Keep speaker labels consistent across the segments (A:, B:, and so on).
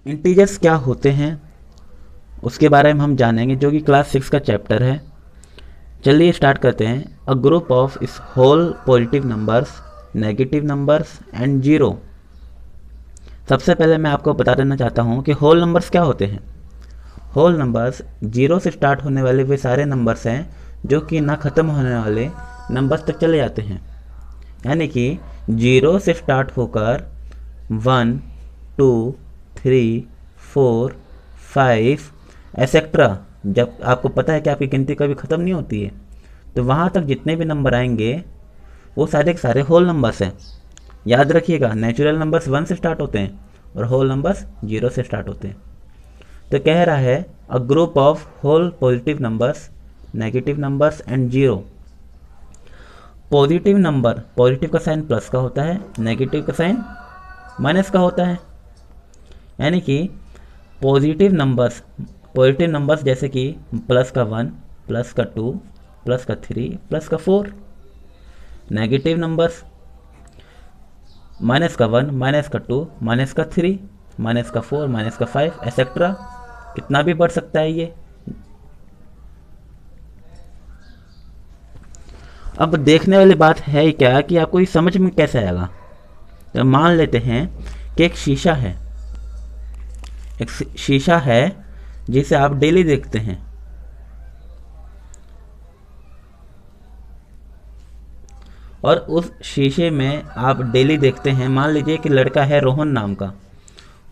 A: Integers क्या होते हैं उसके बारे में हम जानेंगे, जो कि क्लास 6 का चैप्टर है। चलिए स्टार्ट करते हैं। A group of is whole positive numbers, negative numbers and zero. सबसे पहले मैं आपको बता देना चाहता हूँ कि होल नंबर्स क्या होते हैं। होल नंबर्स जीरो से स्टार्ट होने वाले वे सारे नंबर्स हैं जो कि ना ख़त्म होने वाले नंबर्स तक चले जाते हैं। यानी कि जीरो से स्टार्ट होकर 1, 2, 3, 4, 5 एसेट्रा, जब आपको पता है कि आपकी गिनती कभी ख़त्म नहीं होती है, तो वहाँ तक जितने भी नंबर आएंगे वो सारे के सारे होल नंबर्स हैं। याद रखिएगा, नेचुरल नंबर्स 1 से स्टार्ट होते हैं और होल नंबर्स 0 से स्टार्ट होते हैं। तो कह रहा है a group of whole positive numbers, negative numbers and zero. Positive number, positive का साइन प्लस का होता है, नेगेटिव का साइन माइनस का होता है। यानी कि पॉजिटिव नंबर्स जैसे कि प्लस का 1, प्लस का 2, प्लस का 3, प्लस का 4। नेगेटिव नंबर्स माइनस का 1, माइनस का 2, माइनस का 3, माइनस का 4, माइनस का 5 एसेट्रा। कितना भी बढ़ सकता है ये। अब देखने वाली बात है क्या कि आपको ये समझ में कैसे आएगा। तो मान लेते हैं कि एक शीशा है जिसे आप डेली देखते हैं। और उस शीशे में आप डेली देखते हैं, मान लीजिए कि लड़का है रोहन नाम का,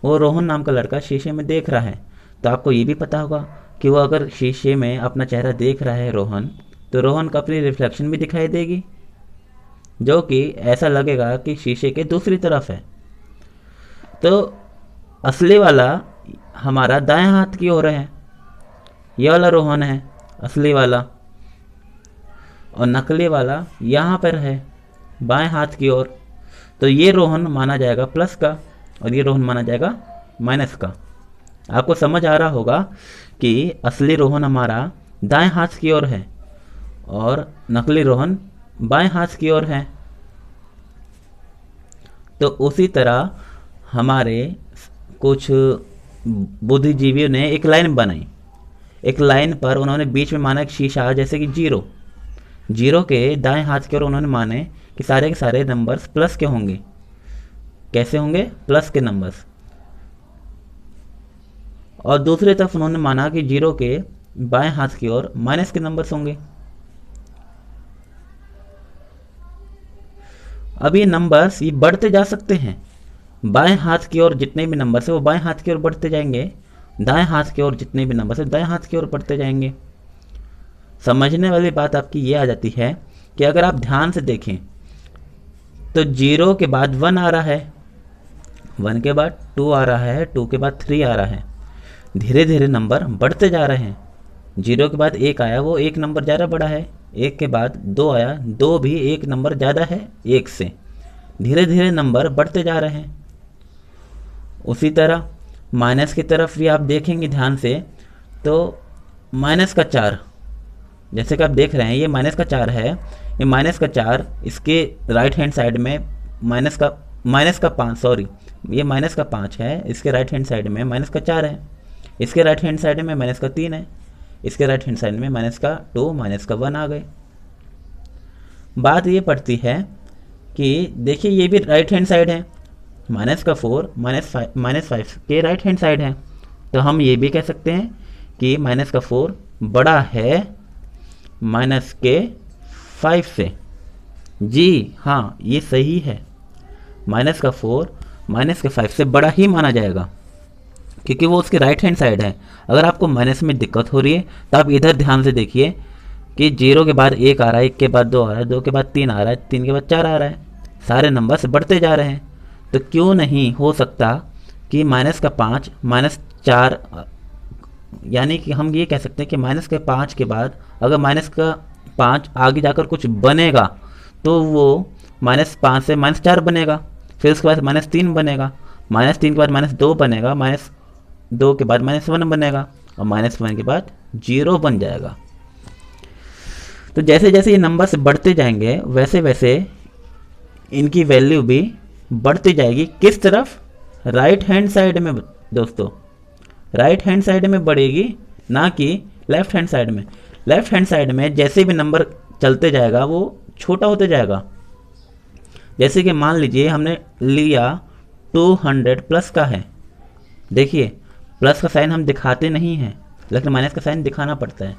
A: वो रोहन नाम का लड़का शीशे में देख रहा है। तो आपको ये भी पता होगा कि वो अगर शीशे में अपना चेहरा देख रहा है रोहन, तो रोहन का अपनी रिफ्लेक्शन भी दिखाई देगी, जो कि ऐसा लगेगा कि शीशे के दूसरी तरफ है। तो असली वाला हमारा दाएं हाथ की ओर है, ये वाला रोहन है असली वाला, और नकली वाला यहाँ पर है बाएं हाथ की ओर। तो ये रोहन माना जाएगा प्लस का और ये रोहन माना जाएगा माइनस का। आपको समझ आ रहा होगा कि असली रोहन हमारा दाएं हाथ की ओर है और नकली रोहन बाएं हाथ की ओर है। तो उसी तरह हमारे कुछ बुद्धिजीवियों ने एक लाइन बनाई। एक लाइन पर उन्होंने बीच में माना एक शीशा, जैसे कि जीरो के दाएं हाथ की ओर उन्होंने माने कि सारे के सारे नंबर्स प्लस के होंगे। कैसे होंगे? प्लस के नंबर्स। और दूसरी तरफ उन्होंने माना कि जीरो के बाएं हाथ की ओर माइनस के नंबर्स होंगे। अब ये नंबर्स ये बढ़ते जा सकते हैं। बाएं हाथ की ओर जितने भी नंबर्स है वो बाएं हाथ की ओर बढ़ते जाएंगे, दाएं हाथ की ओर जितने भी नंबर्स है दाएं हाथ की ओर बढ़ते जाएंगे। समझने वाली बात आपकी ये आ जाती है कि अगर आप ध्यान से देखें तो जीरो के बाद 1 आ रहा है, 1 के बाद 2 आ रहा है, 2 के बाद 3 आ रहा है। धीरे धीरे नंबर बढ़ते जा रहे हैं। जीरो के बाद 1 आया, वो 1 नंबर ज़्यादा बड़ा है। 1 के बाद 2 आया, 2 भी 1 नंबर ज़्यादा है 1 से। धीरे धीरे नंबर बढ़ते जा रहे हैं। उसी तरह माइनस की तरफ भी आप देखेंगे ध्यान से तो माइनस का 4, जैसे कि आप देख रहे हैं ये माइनस का 4 है। ये माइनस का 4, इसके राइट हैंड साइड में माइनस का 5, सॉरी, ये माइनस का 5 है, इसके राइट हैंड साइड में माइनस का 4 है, इसके राइट हैंड साइड में माइनस का 3 है, इसके राइट हैंड साइड में माइनस का 2, माइनस का 1 आ गए। बात ये पड़ती है कि देखिए ये भी राइट हैंड साइड है, माइनस का 4 माइनस 5 के राइट हैंड साइड है। तो हम ये भी कह सकते हैं कि माइनस का 4 बड़ा है माइनस के 5 से। जी हाँ, ये सही है, माइनस का 4 माइनस के 5 से बड़ा ही माना जाएगा क्योंकि वो उसके राइट हैंड साइड है। अगर आपको माइनस में दिक्कत हो रही है तो आप इधर ध्यान से देखिए कि 0 के बाद 1 आ रहा है, 1 के बाद 2 आ रहा है, 2 के बाद 3 आ रहा है, 3 के बाद 4 आ रहा है, सारे नंबर्स बढ़ते जा रहे हैं। तो क्यों नहीं हो सकता कि माइनस का 5 माइनस 4, यानी कि हम ये कह सकते हैं कि माइनस के 5 के बाद अगर माइनस का 5 आगे जाकर कुछ बनेगा तो वो माइनस 5 से माइनस 4 बनेगा, फिर उसके बाद माइनस 3 बनेगा, माइनस 3 के बाद माइनस 2 बनेगा, माइनस 2 के बाद माइनस 1 बनेगा और माइनस 1 के बाद 0 बन जाएगा। तो जैसे जैसे ये नंबर्स बढ़ते जाएंगे वैसे वैसे इनकी वैल्यू भी बढ़ती जाएगी। किस तरफ? राइट हैंड साइड में दोस्तों, राइट हैंड साइड में बढ़ेगी, ना कि लेफ्ट हैंड साइड में। लेफ्ट हैंड साइड में जैसे भी नंबर चलते जाएगा वो छोटा होते जाएगा। जैसे कि मान लीजिए हमने लिया 200 प्लस का है, देखिए प्लस का साइन हम दिखाते नहीं हैं, लेकिन माइनस का साइन दिखाना पड़ता है।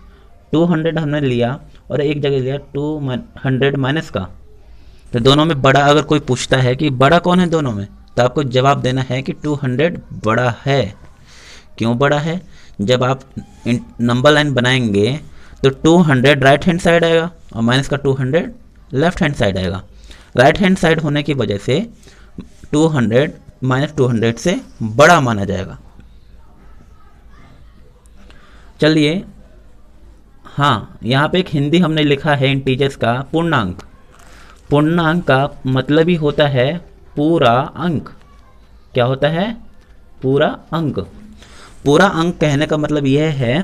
A: 200 हमने लिया और एक जगह लिया 200 माइनस का, तो दोनों में बड़ा अगर कोई पूछता है कि बड़ा कौन है दोनों में, तो आपको जवाब देना है कि 200 बड़ा है। क्यों बड़ा है? जब आप नंबर लाइन बनाएंगे तो 200 राइट हैंड साइड आएगा और माइनस का 200 लेफ्ट हैंड साइड आएगा। राइट हैंड साइड होने की वजह से 200 माइनस 200 से बड़ा माना जाएगा। चलिए, हाँ, यहाँ पे एक हिंदी हमने लिखा है इंटीजर्स का पूर्णांक। पूर्णांक का मतलब ही होता है पूरा अंक। क्या होता है? पूरा अंक। पूरा अंक कहने का मतलब यह है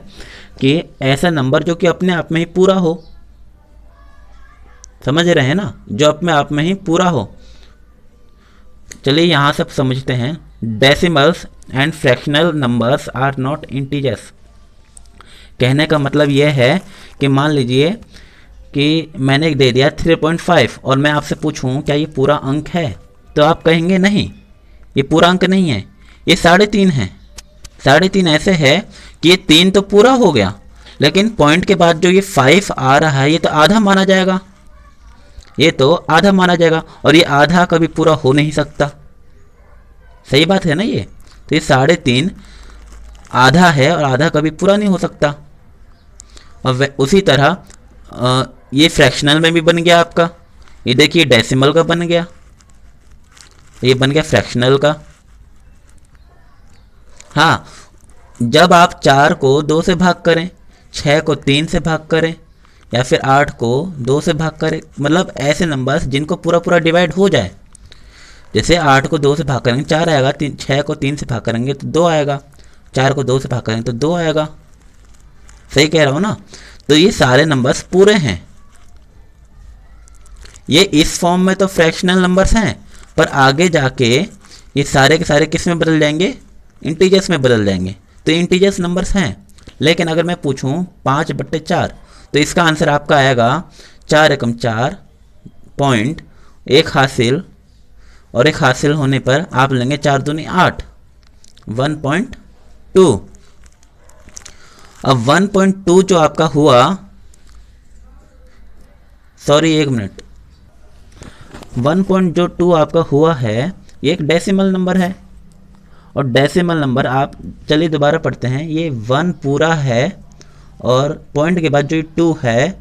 A: कि ऐसा नंबर जो कि अपने आप में ही पूरा हो। समझ रहे हैं ना? जो अपने आप में ही पूरा हो। चलिए यहाँ सब समझते हैं। Decimals and fractional numbers are not integers. कहने का मतलब यह है कि मान लीजिए कि मैंने दे दिया 3.5 और मैं आपसे पूछूं क्या ये पूरा अंक है, तो आप कहेंगे नहीं, ये पूरा अंक नहीं है, ये 3.5 है। 3.5 ऐसे है कि ये 3 तो पूरा हो गया, लेकिन पॉइंट के बाद जो ये 5 आ रहा है ये तो आधा माना जाएगा, ये तो आधा माना जाएगा, और ये आधा कभी पूरा हो नहीं सकता। सही बात है ना ये? तो ये 3.5 आधा है और आधा कभी पूरा नहीं हो सकता। और उसी तरह ये फ्रैक्शनल में भी बन गया आपका। ये देखिए डेसिमल का बन गया, ये बन गया फ्रैक्शनल का। हाँ, जब आप 4 को 2 से भाग करें, 6 को 3 से भाग करें, या फिर 8 को 2 से भाग करें, मतलब ऐसे नंबर्स जिनको पूरा पूरा डिवाइड हो जाए। जैसे 8 को 2 से भाग करेंगे 4 आएगा, 6 को 3 से भाग करेंगे तो 2 आएगा, 4 को 2 से भाग करेंगे तो 2 आएगा। सही कह रहा हूँ ना? तो ये सारे नंबर्स पूरे हैं। ये इस फॉर्म में तो फ्रैक्शनल नंबर्स हैं, पर आगे जाके ये सारे के सारे किस में बदल जाएंगे? इंटीजर्स में बदल जाएंगे। तो इंटीजर्स नंबर्स हैं। लेकिन अगर मैं पूछूं 5/4, तो इसका आंसर आपका आएगा 4 एकम 4 पॉइंट, एक हासिल, और एक हासिल होने पर आप लेंगे 4 दूनी 8, 1.2। अब 1.2 जो आपका हुआ, सॉरी एक मिनट, 1.2 आपका हुआ है, ये एक डेसिमल नंबर है। और डेसिमल नंबर आप, चलिए दोबारा पढ़ते हैं, ये 1 पूरा है और पॉइंट के बाद जो 2 है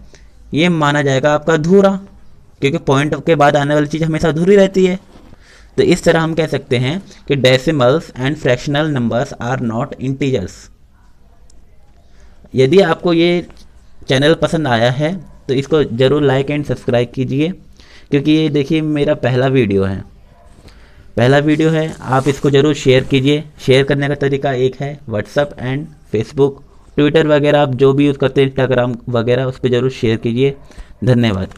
A: ये माना जाएगा आपका अधूरा, क्योंकि पॉइंट के बाद आने वाली चीज़ हमेशा अधूरी रहती है। तो इस तरह हम कह सकते हैं कि decimals and fractional numbers are not integers. यदि आपको ये चैनल पसंद आया है तो इसको ज़रूर लाइक एंड सब्सक्राइब कीजिए, क्योंकि ये देखिए मेरा पहला वीडियो है। आप इसको ज़रूर शेयर कीजिए। शेयर करने का तरीका एक है व्हाट्सअप एंड फेसबुक, ट्विटर वगैरह, आप जो भी यूज़ करते हैं, इंस्टाग्राम वगैरह, उस पर ज़रूर शेयर कीजिए। धन्यवाद।